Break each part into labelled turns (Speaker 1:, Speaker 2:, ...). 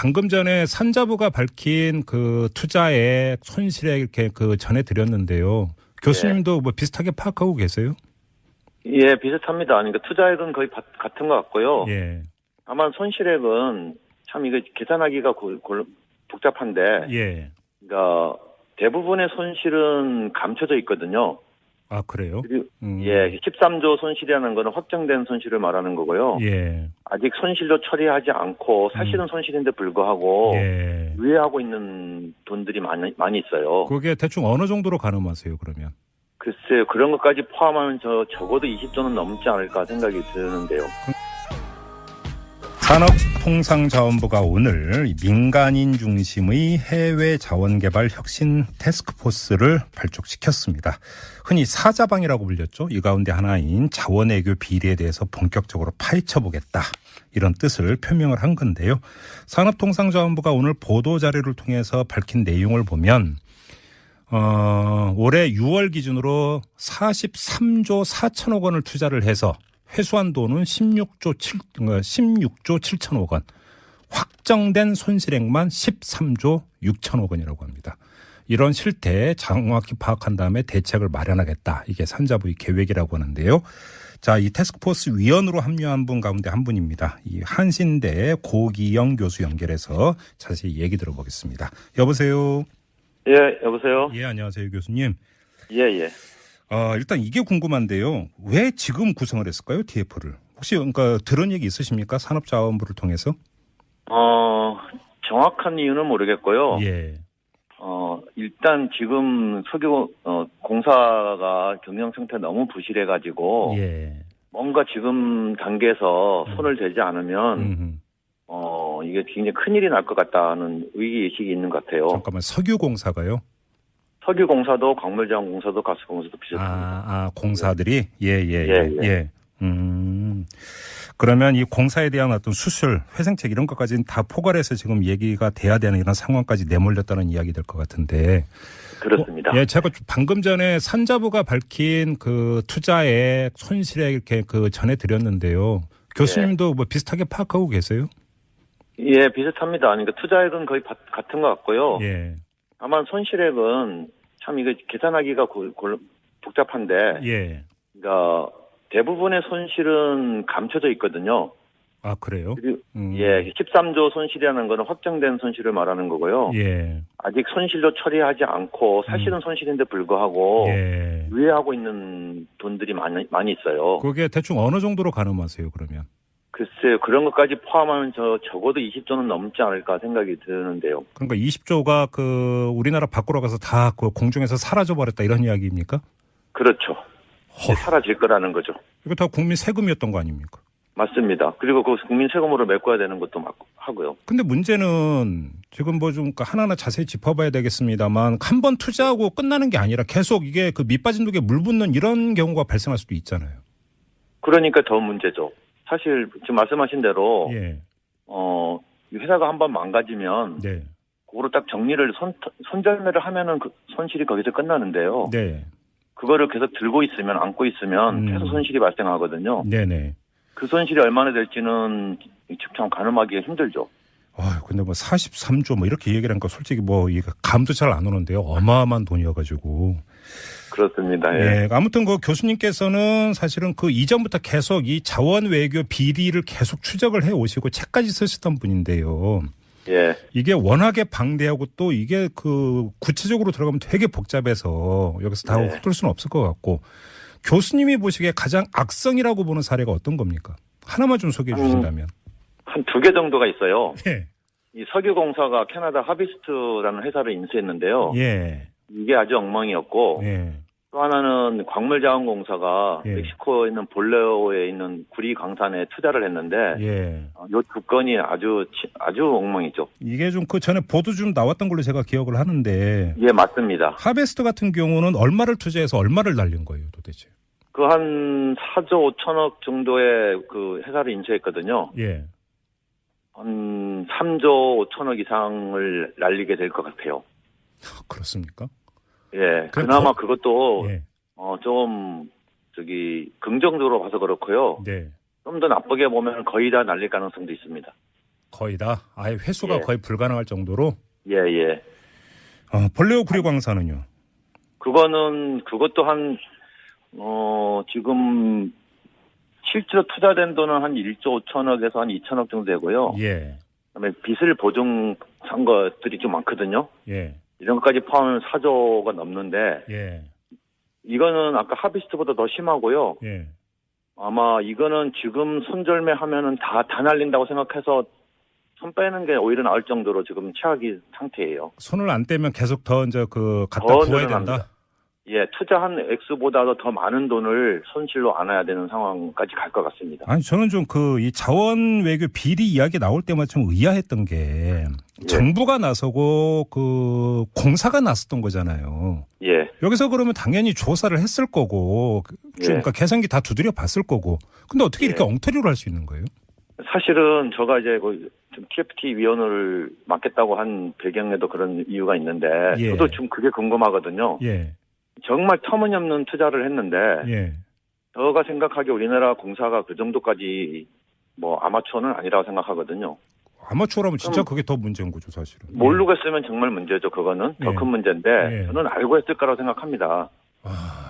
Speaker 1: 방금 전에 산자부가 밝힌 그 투자액 손실액 이렇게 그 전해드렸는데요. 교수님도 뭐 비슷하게 파악하고 계세요?
Speaker 2: 예, 비슷합니다. 그러니까 투자액은 거의 같은 것 같고요.
Speaker 1: 예.
Speaker 2: 다만 손실액은 참 이거 계산하기가 복잡한데,
Speaker 1: 예.
Speaker 2: 그러니까 대부분의 손실은 감춰져 있거든요.
Speaker 1: 아, 그래요?
Speaker 2: 예, 13조 손실이라는 거는 확정된 손실을 말하는 거고요.
Speaker 1: 예.
Speaker 2: 아직 손실도 처리하지 않고 사실은 손실인데 불구하고
Speaker 1: 예.
Speaker 2: 유예하고 있는 돈들이 많이 있어요.
Speaker 1: 그게 대충 어느 정도로 가늠하세요, 그러면?
Speaker 2: 글쎄요, 그런 것까지 포함하면 적어도 20조는 넘지 않을까 생각이 드는데요.
Speaker 1: 산업통상자원부가 오늘 민간인 중심의 해외 자원개발 혁신 태스크포스를 발족시켰습니다. 흔히 사자방이라고 불렸죠. 이 가운데 하나인 자원외교 비리에 대해서 본격적으로 파헤쳐보겠다. 이런 뜻을 표명을 한 건데요. 산업통상자원부가 오늘 보도자료를 통해서 밝힌 내용을 보면 올해 6월 기준으로 43조 4천억 원을 투자를 해서 회수한 돈은 16조 7천억 원, 확정된 손실액만 13조 6천억 원이라고 합니다. 이런 실태 정확히 파악한 다음에 대책을 마련하겠다. 이게 산자부의 계획이라고 하는데요. 자, 이 태스크포스 위원으로 합류한 분 가운데 한 분입니다. 이 한신대 고기영 교수 연결해서 자세히 얘기 들어보겠습니다. 여보세요.
Speaker 2: 예, 여보세요.
Speaker 1: 예, 안녕하세요, 교수님.
Speaker 2: 예.
Speaker 1: 일단 이게 궁금한데요. 왜 지금 구성을 했을까요, TF를? 혹시 그러니까 들은 얘기 있으십니까? 산업자원부를 통해서?
Speaker 2: 정확한 이유는 모르겠고요.
Speaker 1: 예.
Speaker 2: 일단 지금 석유 공사가 경영 상태 너무 부실해가지고
Speaker 1: 예.
Speaker 2: 뭔가 지금 단계에서 손을 대지 않으면 이게 굉장히 큰일이 날 것 같다는 위기의식이 있는 것 같아요.
Speaker 1: 잠깐만, 석유공사가요?
Speaker 2: 석유공사도 광물자원공사도 가스공사도 비슷합니다.
Speaker 1: 공사들이? 예. 그러면 이 공사에 대한 어떤 수술, 회생책 이런 것까지는 다 포괄해서 지금 얘기가 돼야 되는 이런 상황까지 내몰렸다는 이야기 될 것 같은데.
Speaker 2: 그렇습니다.
Speaker 1: 예, 제가 방금 전에 산자부가 밝힌 그 투자액 손실액 이렇게 그 전해드렸는데요. 교수님도 뭐 비슷하게 파악하고 계세요?
Speaker 2: 예, 비슷합니다. 그러니까 투자액은 거의 같은 것 같고요.
Speaker 1: 예.
Speaker 2: 다만 손실액은 참 이거 계산하기가 복잡한데,
Speaker 1: 예.
Speaker 2: 그러니까 대부분의 손실은 감춰져 있거든요.
Speaker 1: 아, 그래요?
Speaker 2: 예, 13조 손실이라는 거는 확정된 손실을 말하는 거고요.
Speaker 1: 예.
Speaker 2: 아직 손실도 처리하지 않고 사실은 손실인데 불구하고
Speaker 1: 예.
Speaker 2: 유예하고 있는 돈들이 많이 있어요.
Speaker 1: 그게 대충 어느 정도로 가늠하세요, 그러면?
Speaker 2: 글쎄요, 그런 것까지 포함하면 적어도 20조는 넘지 않을까 생각이 드는데요.
Speaker 1: 그러니까 20조가 그 우리나라 밖으로 가서 다 그 공중에서 사라져 버렸다 이런 이야기입니까?
Speaker 2: 그렇죠. 사라질 거라는 거죠.
Speaker 1: 이거 다 국민 세금이었던 거 아닙니까?
Speaker 2: 맞습니다. 그리고 그 국민 세금으로 메꿔야 되는 것도 하고요.
Speaker 1: 근데 문제는 지금 뭐 좀 하나하나 자세히 짚어봐야 되겠습니다만 한 번 투자하고 끝나는 게 아니라 계속 이게 그 밑빠진 독에 물 붓는 이런 경우가 발생할 수도 있잖아요.
Speaker 2: 그러니까 더 문제죠. 사실 지금 말씀하신 대로
Speaker 1: 예.
Speaker 2: 이 회사가 한번 망가지면
Speaker 1: 네.
Speaker 2: 그거로 딱 정리를 손절매를 하면은 그 손실이 거기서 끝나는데요.
Speaker 1: 네.
Speaker 2: 그거를 계속 들고 있으면 안고 있으면 계속 손실이 발생하거든요.
Speaker 1: 네네.
Speaker 2: 그 손실이 얼마나 될지는 참 가늠하기가 힘들죠.
Speaker 1: 근데 뭐 43조 뭐 이렇게 얘기를 하니까 솔직히 뭐 이거 감도 잘 안 오는데요. 어마어마한 돈이어가지고.
Speaker 2: 그렇습니다. 예.
Speaker 1: 예. 아무튼 그 교수님께서는 사실은 그 이전부터 계속 이 자원 외교 비리를 계속 추적을 해 오시고 책까지 쓰셨던 분인데요.
Speaker 2: 예.
Speaker 1: 이게 워낙에 방대하고 또 이게 그 구체적으로 들어가면 되게 복잡해서 여기서 다 훑을 수는 없을 것 같고 교수님이 보시기에 가장 악성이라고 보는 사례가 어떤 겁니까? 하나만 좀 소개해 주신다면.
Speaker 2: 한 2개 정도가 있어요.
Speaker 1: 예.
Speaker 2: 이 석유공사가 캐나다 하비스트라는 회사를 인수했는데요.
Speaker 1: 예.
Speaker 2: 이게 아주 엉망이었고
Speaker 1: 예.
Speaker 2: 또 하나는 광물자원공사가
Speaker 1: 예.
Speaker 2: 멕시코에 있는 볼레오에 있는 구리 광산에 투자를 했는데
Speaker 1: 예.
Speaker 2: 이 두 건이 아주 엉망이죠.
Speaker 1: 이게 좀 그 전에 보도 좀 나왔던 걸로 제가 기억을 하는데.
Speaker 2: 예, 맞습니다.
Speaker 1: 하베스트 같은 경우는 얼마를 투자해서 얼마를 날린 거예요, 도대체?
Speaker 2: 그 한 4조 5천억 정도의 그 회사를 인수했거든요.
Speaker 1: 예.
Speaker 2: 한 3조 5천억 이상을 날리게 될 것 같아요.
Speaker 1: 그렇습니까?
Speaker 2: 예. 그나마 그것도
Speaker 1: 예.
Speaker 2: 좀 긍정적으로 봐서 그렇고요.
Speaker 1: 네.
Speaker 2: 좀 더 나쁘게 보면 거의 다 날릴 가능성도 있습니다.
Speaker 1: 거의 다. 아예 회수가
Speaker 2: 예.
Speaker 1: 거의 불가능할 정도로.
Speaker 2: 예, 예.
Speaker 1: 볼레오 구리광산은요?
Speaker 2: 그것도 지금 실제로 투자된 돈은 한 1조 5천억에서 한 2천억 정도 되고요.
Speaker 1: 예.
Speaker 2: 그다음에 빚을 보증한 것들이 좀 많거든요.
Speaker 1: 예.
Speaker 2: 이런 것까지 포함하면 4조가 넘는데
Speaker 1: 예.
Speaker 2: 이거는 아까 하비스트보다 더 심하고요.
Speaker 1: 예.
Speaker 2: 아마 이거는 지금 손절매 하면은 다 날린다고 생각해서 손 빼는 게 오히려 나을 정도로 지금 최악의 상태예요.
Speaker 1: 손을 안 떼면 계속 더 이제 갖다
Speaker 2: 더
Speaker 1: 부어야
Speaker 2: 늘어납니다.
Speaker 1: 된다.
Speaker 2: 예, 투자한 액수보다도 더 많은 돈을 손실로 안아야 되는 상황까지 갈 것 같습니다.
Speaker 1: 아니 저는 좀 이 자원 외교 비리 이야기 나올 때마다 좀 의아했던 게 정부가 나서고 공사가 나섰던 거잖아요.
Speaker 2: 예.
Speaker 1: 여기서 그러면 당연히 조사를 했을 거고 그러니까 계산기 다 두드려 봤을 거고. 근데 어떻게 이렇게 엉터리로 할 수 있는 거예요?
Speaker 2: 사실은 제가 이제 좀 TFT 위원을 맡겠다고 한 배경에도 그런 이유가 있는데 저도 좀 그게 궁금하거든요.
Speaker 1: 예.
Speaker 2: 정말 터무니없는 투자를 했는데
Speaker 1: 예.
Speaker 2: 제가 생각하기에 우리나라 공사가 그 정도까지 아마추어는 아니라고 생각하거든요.
Speaker 1: 아마추어라면 진짜 그게 더 문제인 거죠, 사실은.
Speaker 2: 모르고 했으면 정말 문제죠. 그거는 더 큰 문제인데 저는 알고 했을 거라고 생각합니다.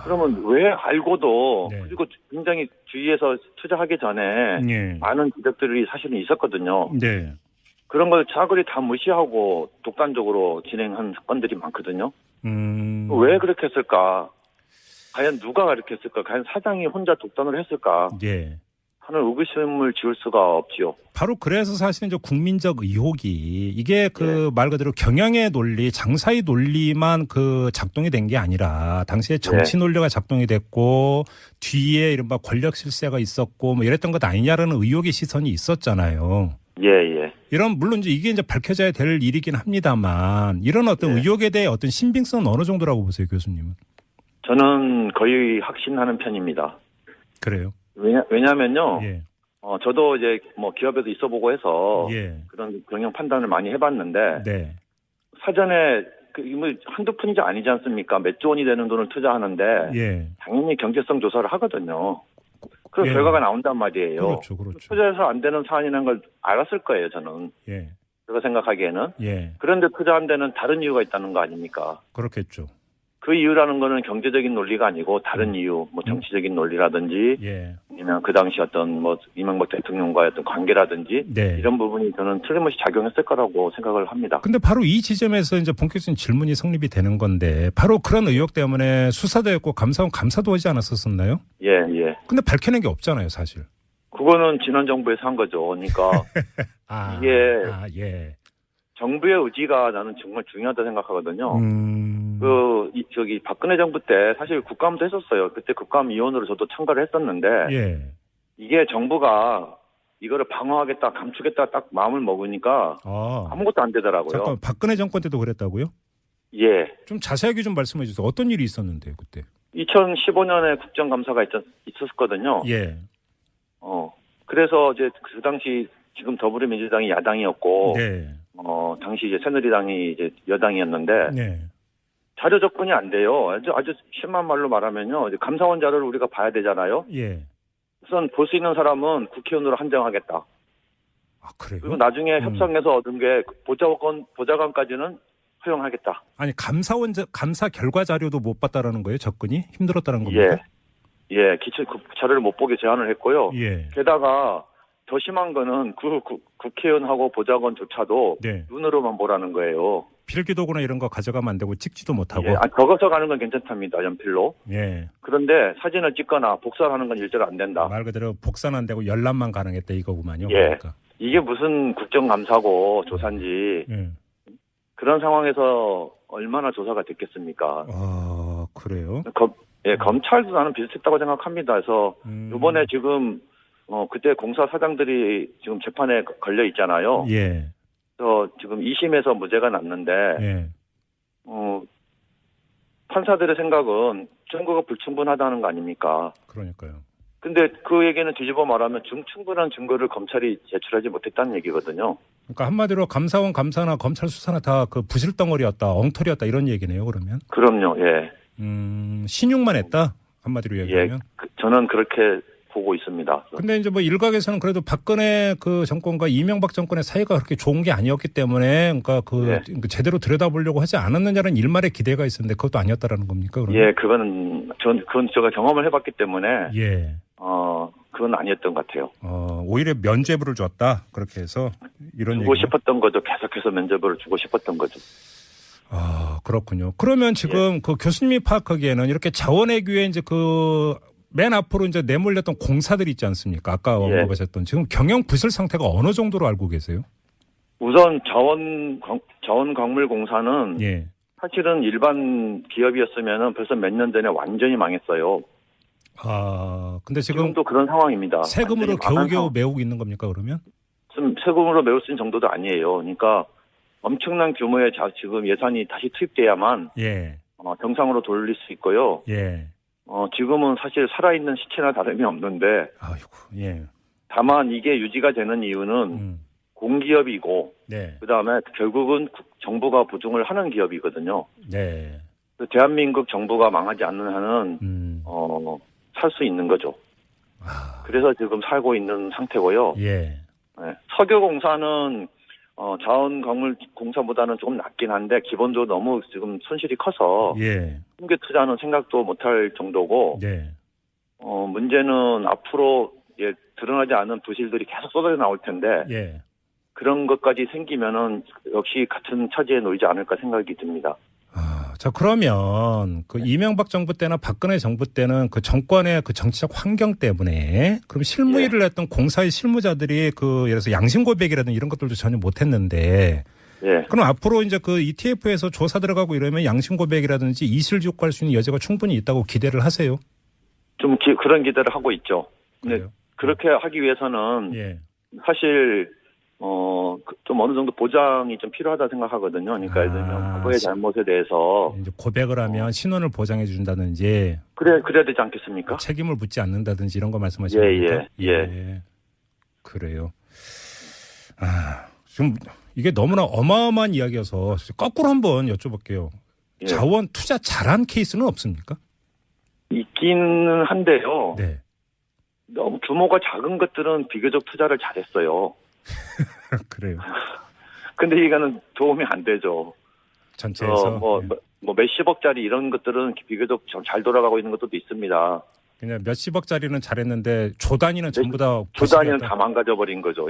Speaker 2: 그러면 왜 알고도 그리고 굉장히 주위에서 투자하기 전에 많은 지적들이 사실은 있었거든요.
Speaker 1: 네.
Speaker 2: 그런 걸 차근히 다 무시하고 독단적으로 진행한 사건들이 많거든요. 왜 그렇게 했을까? 과연 누가 그렇게 했을까? 과연 사장이 혼자 독단을 했을까?
Speaker 1: 예.
Speaker 2: 하는 의구심을 지울 수가 없지요.
Speaker 1: 바로 그래서 사실은 이제 국민적 의혹이 이게 말 그대로 경영의 논리, 장사의 논리만 작동이 된 게 아니라 당시에 정치 논리가 작동이 됐고 뒤에 이른바 권력 실세가 있었고 이랬던 것 아니냐라는 의혹의 시선이 있었잖아요.
Speaker 2: 예.
Speaker 1: 물론 이게 이제 밝혀져야 될 일이긴 합니다만 이런 어떤 의혹에 대해 어떤 신빙성은 어느 정도라고 보세요, 교수님은?
Speaker 2: 저는 거의 확신하는 편입니다.
Speaker 1: 그래요?
Speaker 2: 왜냐면요. 저도 이제 기업에도 있어보고 해서 그런 경영 판단을 많이 해봤는데 사전에 한두 푼이 아니지 않습니까? 몇 조 원이 되는 돈을 투자하는데 당연히 경제성 조사를 하거든요. 그 결과가 나온단 말이에요.
Speaker 1: 그렇죠.
Speaker 2: 투자해서 안 되는 사안이라는 걸 알았을 거예요, 저는. 제가 생각하기에는. 그런데 투자한 데는 다른 이유가 있다는 거 아닙니까?
Speaker 1: 그렇겠죠.
Speaker 2: 그 이유라는 거는 경제적인 논리가 아니고 다른 이유, 정치적인 논리라든지, 아니면 그 당시 어떤 이명박 대통령과의 어떤 관계라든지, 이런 부분이 저는 틀림없이 작용했을 거라고 생각을 합니다.
Speaker 1: 근데 바로 이 지점에서 이제 본격적인 질문이 성립이 되는 건데, 바로 그런 의혹 때문에 수사도 했고 감사원 감사도 하지 않았었나요?
Speaker 2: 예.
Speaker 1: 근데 밝혀낸 게 없잖아요, 사실.
Speaker 2: 그거는 지난 정부에서 한 거죠. 그러니까 이게 정부의 의지가 나는 정말 중요하다 생각하거든요. 박근혜 정부 때 사실 국감도 했었어요. 그때 국감위원으로 저도 참가를 했었는데, 이게 정부가 이거를 방어하겠다, 감추겠다 딱 마음을 먹으니까 아무것도 안 되더라고요.
Speaker 1: 잠깐, 박근혜 정권 때도 그랬다고요?
Speaker 2: 예.
Speaker 1: 좀 자세하게 좀 말씀해 주세요. 어떤 일이 있었는데요, 그때?
Speaker 2: 2015년에 국정감사가 있었거든요. 그래서 이제 그 당시 지금 더불어민주당이 야당이었고, 당시 이제 새누리당이 이제 여당이었는데, 자료 접근이 안 돼요. 아주 심한 말로 말하면요. 이제 감사원 자료를 우리가 봐야 되잖아요. 우선 볼 수 있는 사람은 국회의원으로 한정하겠다.
Speaker 1: 그래요?
Speaker 2: 그리고 나중에 협상해서 얻은 게 보좌관까지는 허용하겠다.
Speaker 1: 아니, 감사 결과 자료도 못 봤다라는 거예요? 접근이? 힘들었다는 겁니까?
Speaker 2: 기초 자료를 못 보게 제한을 했고요. 게다가 더 심한 거는 국회의원하고 보좌관조차도 눈으로만 보라는 거예요.
Speaker 1: 필기도구나 이런 거 가져가면 안 되고 찍지도 못하고.
Speaker 2: 적어서 가는 건 괜찮답니다. 연필로. 그런데 사진을 찍거나 복사를 하는 건 일절 안 된다.
Speaker 1: 말 그대로 복사는 안 되고 열람만 가능했다 이거구만요. 그러니까.
Speaker 2: 이게 무슨 국정감사고 조사인지 그런 상황에서 얼마나 조사가 됐겠습니까?
Speaker 1: 그래요?
Speaker 2: 검찰도 나는 비슷했다고 생각합니다. 그래서 이번에 지금 그때 공사 사장들이 지금 재판에 걸려 있잖아요. 그래서 지금 2심에서 무죄가 났는데 판사들의 생각은 증거가 불충분하다는 거 아닙니까?
Speaker 1: 그러니까요.
Speaker 2: 근데 그 얘기는 뒤집어 말하면 충분한 증거를 검찰이 제출하지 못했다는 얘기거든요.
Speaker 1: 그러니까 한마디로 감사원 감사나 검찰 수사나 다 부실덩어리였다, 엉터리였다 이런 얘기네요. 그러면.
Speaker 2: 그럼요.
Speaker 1: 신용만 했다 한마디로 얘기하면.
Speaker 2: 저는 그렇게 보고 있습니다.
Speaker 1: 근데 이제 뭐 일각에서는 그래도 박근혜 그 정권과 이명박 정권의 사이가 그렇게 좋은 게 아니었기 때문에 그러니까 그 제대로 들여다보려고 하지 않았느냐는 일말의 기대가 있었는데 그것도 아니었다라는 겁니까? 그러면?
Speaker 2: 예, 그건 제가 경험을 해봤기 때문에 그건 아니었던 것 같아요.
Speaker 1: 오히려 면죄부를 줬다 그렇게 해서 이런
Speaker 2: 주고 싶었던 거죠. 계속해서 면죄부를 주고 싶었던 거죠.
Speaker 1: 그렇군요. 그러면 지금 그 교수님이 파악하기에는 이렇게 자원외교에 이제 그 맨 앞으로 이제 내몰렸던 공사들이 있지 않습니까? 아까 언급하셨던 지금 경영 부실 상태가 어느 정도로 알고 계세요?
Speaker 2: 우선 자원광물공사는 사실은 일반 기업이었으면 벌써 몇 년 전에 완전히 망했어요.
Speaker 1: 근데 지금도
Speaker 2: 그런 상황입니다.
Speaker 1: 세금으로 겨우겨우 메우고 있는 겁니까, 그러면?
Speaker 2: 세금으로 메울 수 있는 정도도 아니에요. 그러니까 엄청난 규모의 지금 예산이 다시 투입돼야만 정상으로 돌릴 수 있고요. 지금은 사실 살아있는 시체나 다름이 없는데 다만 이게 유지가 되는 이유는 공기업이고 그다음에 결국은 정부가 보증을 하는 기업이거든요. 대한민국 정부가 망하지 않는 한은 살 수 있는 거죠. 그래서 지금 살고 있는 상태고요. 석유공사는 자원광물공사보다는 조금 낮긴 한데 기본적으로 너무 지금 손실이 커서 신규 투자는 생각도 못할 정도고 문제는 앞으로 드러나지 않은 부실들이 계속 쏟아져 나올 텐데 그런 것까지 생기면은 역시 같은 처지에 놓이지 않을까 생각이 듭니다.
Speaker 1: 자, 그러면 그 이명박 정부 때나 박근혜 정부 때는 그 정권의 그 정치적 환경 때문에 그럼 실무 일을 했던 공사의 실무자들이 그 예를 들어서 양심 고백이라든지 이런 것들도 전혀 못 했는데 그럼 앞으로 이제 그 ETF에서 조사 들어가고 이러면 양심 고백이라든지 이실직고할 수 있는 여지가 충분히 있다고 기대를 하세요?
Speaker 2: 좀 그런 기대를 하고 있죠. 근데 그렇게 하기 위해서는 사실 좀 어느 정도 보장이 좀 필요하다 생각하거든요. 그러니까 예를 들면 과거의 잘못에 대해서
Speaker 1: 이제 고백을 하면 신원을 보장해 준다든지
Speaker 2: 그래야 되지 않겠습니까?
Speaker 1: 책임을 묻지 않는다든지 이런 거 말씀하시는 겁니까? 그래요. 지금 이게 너무나 어마어마한 이야기여서 거꾸로 한번 여쭤볼게요. 자원 투자 잘한 케이스는 없습니까? 있기는
Speaker 2: 한데요. 너무 규모가 작은 것들은 비교적 투자를 잘했어요.
Speaker 1: 그래요.
Speaker 2: 근데 이거는 도움이 안 되죠.
Speaker 1: 전체에서
Speaker 2: 몇십억짜리 이런 것들은 비교적 잘 돌아가고 있는 것도 있습니다.
Speaker 1: 그냥 몇십억짜리는 잘했는데 조 단위는 전부 다
Speaker 2: 조 단위는 다 망가져버린 거죠.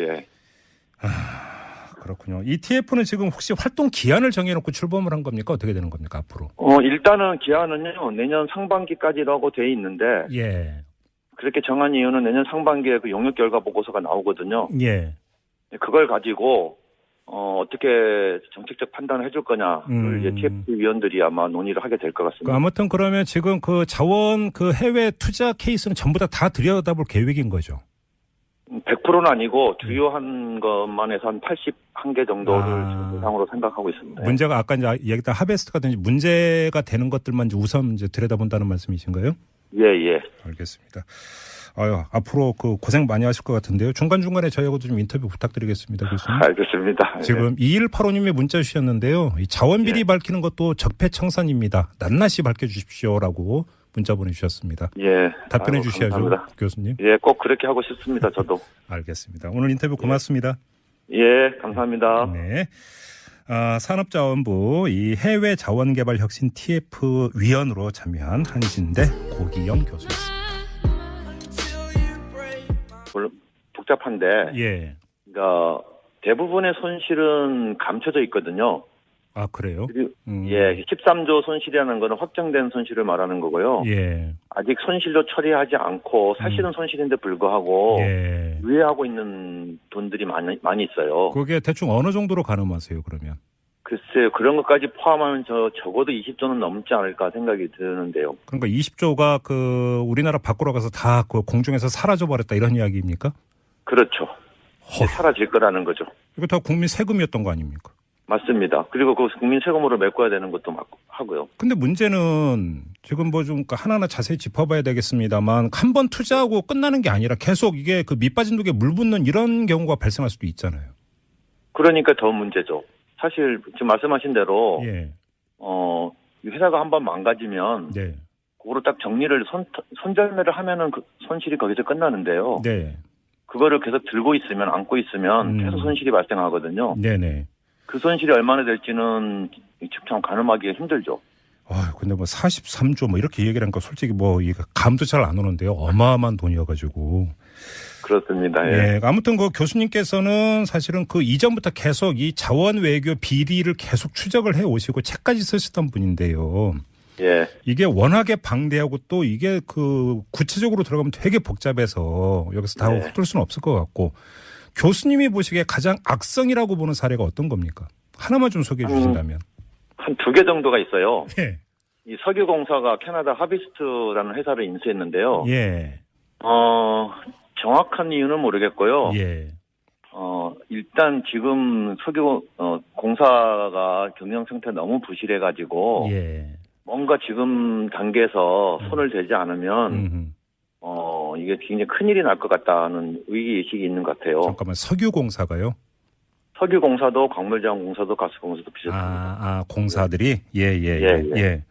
Speaker 1: 그렇군요. ETF는 지금 혹시 활동 기한을 정해놓고 출범을 한 겁니까? 어떻게 되는 겁니까 앞으로?
Speaker 2: 일단은 기한은요 내년 상반기까지라고 돼 있는데 그렇게 정한 이유는 내년 상반기에 그 용역 결과 보고서가 나오거든요. 그걸 가지고 어떻게 정책적 판단을 해줄 거냐를 ETF 위원들이 아마 논의를 하게 될 것 같습니다.
Speaker 1: 아무튼 그러면 지금 그 자원 그 해외 투자 케이스는 전부 다 들여다볼 계획인 거죠?
Speaker 2: 100%는 아니고 주요한 것만 해서 한 81개 정도를 대상으로 생각하고 있습니다.
Speaker 1: 문제가 아까 이제 얘기했던 하베스트라든지 문제가 되는 것들만 이제 우선 이제 들여다본다는 말씀이신가요? 알겠습니다. 앞으로 그 고생 많이 하실 것 같은데요. 중간중간에 저희하고도 좀 인터뷰 부탁드리겠습니다, 교수님.
Speaker 2: 알겠습니다.
Speaker 1: 지금 2185님이 문자 주셨는데요. 이 자원비리 밝히는 것도 적폐청산입니다. 낱낱이 밝혀주십시오라고 문자 보내주셨습니다. 답변해 주셔야죠, 감사합니다. 교수님.
Speaker 2: 꼭 그렇게 하고 싶습니다, 저도.
Speaker 1: 알겠습니다. 오늘 인터뷰 고맙습니다.
Speaker 2: 감사합니다.
Speaker 1: 산업자원부 이 해외 자원개발 혁신 TF 위원으로 참여한 한신대 고기영 교수였습니다.
Speaker 2: 복잡한데, 그러니까 대부분의 손실은 감춰져 있거든요.
Speaker 1: 그래요?
Speaker 2: 13조 손실이라는 거는 확정된 손실을 말하는 거고요. 아직 손실도 처리하지 않고 사실은 손실인데 불구하고 유예하고 있는 돈들이 많이 있어요.
Speaker 1: 그게 대충 어느 정도로 가늠하세요, 그러면?
Speaker 2: 글쎄요, 그런 것까지 포함하면 적어도 20조는 넘지 않을까 생각이 드는데요.
Speaker 1: 그러니까 20조가 그 우리나라 밖으로 가서 다 그 공중에서 사라져버렸다 이런 이야기입니까?
Speaker 2: 그렇죠. 사라질 거라는 거죠.
Speaker 1: 이거 다 국민 세금이었던 거 아닙니까?
Speaker 2: 맞습니다. 그리고 그 국민 세금으로 메꿔야 되는 것도 하고요.
Speaker 1: 근데 문제는 지금 뭐 좀 하나하나 자세히 짚어봐야 되겠습니다만 한 번 투자하고 끝나는 게 아니라 계속 이게 그 밑빠진 독에 물 붓는 이런 경우가 발생할 수도 있잖아요.
Speaker 2: 그러니까 더 문제죠. 사실 지금 말씀하신 대로 회사가 한 번 망가지면 그거로 딱 정리를 손절매를 하면은 그 손실이 거기서 끝나는데요.
Speaker 1: 네.
Speaker 2: 그거를 계속 들고 있으면 안고 있으면 계속 손실이 발생하거든요.
Speaker 1: 네네.
Speaker 2: 그 손실이 얼마나 될지는 참 가늠하기가 힘들죠.
Speaker 1: 아, 근데 뭐 43조 뭐 이렇게 얘기를 하니까 솔직히 뭐 이거 감도 잘 안 오는데요. 어마어마한 돈이어가지고.
Speaker 2: 그렇습니다. 예.
Speaker 1: 예. 아무튼 그 교수님께서는 사실은 그 이전부터 계속 이 자원 외교 비리를 계속 추적을 해 오시고 책까지 쓰셨던 분인데요.
Speaker 2: 예.
Speaker 1: 이게 워낙에 방대하고 또 이게 그 구체적으로 들어가면 되게 복잡해서 여기서 다 훑을 수는 없을 것 같고 교수님이 보시기에 가장 악성이라고 보는 사례가 어떤 겁니까? 하나만 좀 소개해 주신다면.
Speaker 2: 한 2개 정도가 있어요.
Speaker 1: 예.
Speaker 2: 이 석유공사가 캐나다 하비스트라는 회사를 인수했는데요.
Speaker 1: 예.
Speaker 2: 정확한 이유는 모르겠고요.
Speaker 1: 예.
Speaker 2: 일단 지금 공사가 경영 상태 너무 부실해가지고
Speaker 1: 예.
Speaker 2: 뭔가 지금 단계에서 손을 대지 않으면 이게 굉장히 큰일이 날 것 같다는 위기의식이 있는 것 같아요.
Speaker 1: 잠깐만, 석유공사가요?
Speaker 2: 석유공사도 광물자원공사도 가스공사도 비슷합니다.
Speaker 1: 공사들이? 예.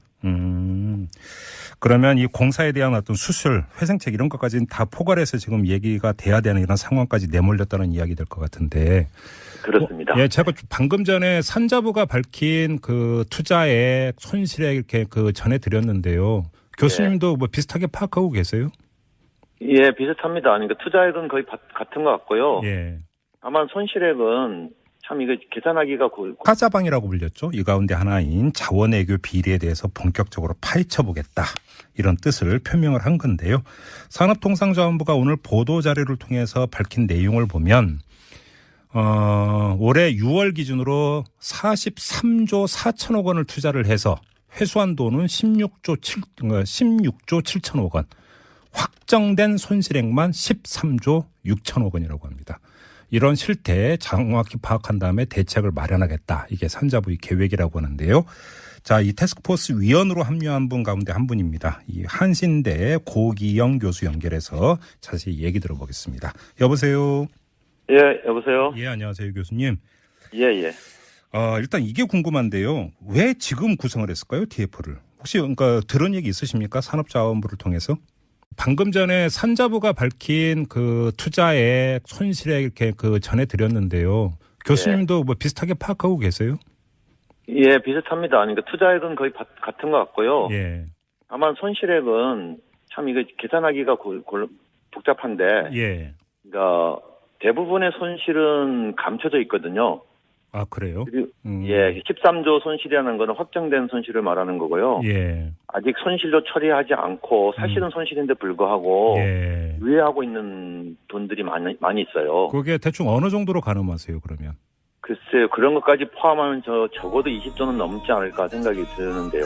Speaker 1: 그러면 이 공사에 대한 어떤 수술, 회생책 이런 것까지는 다 포괄해서 지금 얘기가 돼야 되는 이런 상황까지 내몰렸다는 이야기 될 것 같은데.
Speaker 2: 그렇습니다.
Speaker 1: 예, 제가 방금 전에 산자부가 밝힌 그 투자액 손실액 이렇게 그 전해드렸는데요. 교수님도 뭐 비슷하게 파악하고 계세요?
Speaker 2: 예, 비슷합니다. 그러니까 투자액은 거의 같은 것 같고요.
Speaker 1: 예.
Speaker 2: 다만 손실액은 참 이거 계산하기가
Speaker 1: 타자방이라고 불렸죠. 이 가운데 하나인 자원외교 비리에 대해서 본격적으로 파헤쳐보겠다. 이런 뜻을 표명을 한 건데요. 산업통상자원부가 오늘 보도자료를 통해서 밝힌 내용을 보면 올해 6월 기준으로 43조 4천억 원을 투자를 해서 회수한 돈은 16조 7천억 원. 확정된 손실액만 13조 6천억 원이라고 합니다. 이런 실태 정확히 파악한 다음에 대책을 마련하겠다. 이게 산자부의 계획이라고 하는데요. 자, 이 태스크포스 위원으로 합류한 분 가운데 한 분입니다. 이 한신대 고기영 교수 연결해서 자세히 얘기 들어보겠습니다. 여보세요.
Speaker 2: 예, 여보세요.
Speaker 1: 예, 안녕하세요, 교수님.
Speaker 2: 예.
Speaker 1: 일단 이게 궁금한데요. 왜 지금 구성을 했을까요, TF를? 혹시 그러니까 들은 얘기 있으십니까? 산업자원부를 통해서? 방금 전에 산자부가 밝힌 그 투자액 손실액 이렇게 그 전해드렸는데요. 교수님도 뭐 비슷하게 파악하고 계세요?
Speaker 2: 예, 비슷합니다. 그러니까 투자액은 거의 같은 것 같고요.
Speaker 1: 예.
Speaker 2: 다만 손실액은 참 이거 계산하기가 복잡한데.
Speaker 1: 예.
Speaker 2: 그러니까 대부분의 손실은 감춰져 있거든요.
Speaker 1: 아, 그래요?
Speaker 2: 예, 13조 손실이라는 거는 확정된 손실을 말하는 거고요.
Speaker 1: 예.
Speaker 2: 아직 손실도 처리하지 않고 사실은 손실인데 불구하고 유예하고 있는 돈들이 많이 있어요.
Speaker 1: 그게 대충 어느 정도로 가늠하세요, 그러면?
Speaker 2: 글쎄요, 그런 것까지 포함하면 적어도 20조는 넘지 않을까 생각이 드는데요.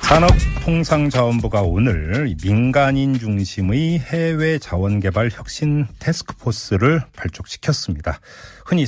Speaker 1: 산업통상자원부가 오늘 민간인 중심의 해외 자원개발 혁신 태스크포스를 발족시켰습니다. 흔히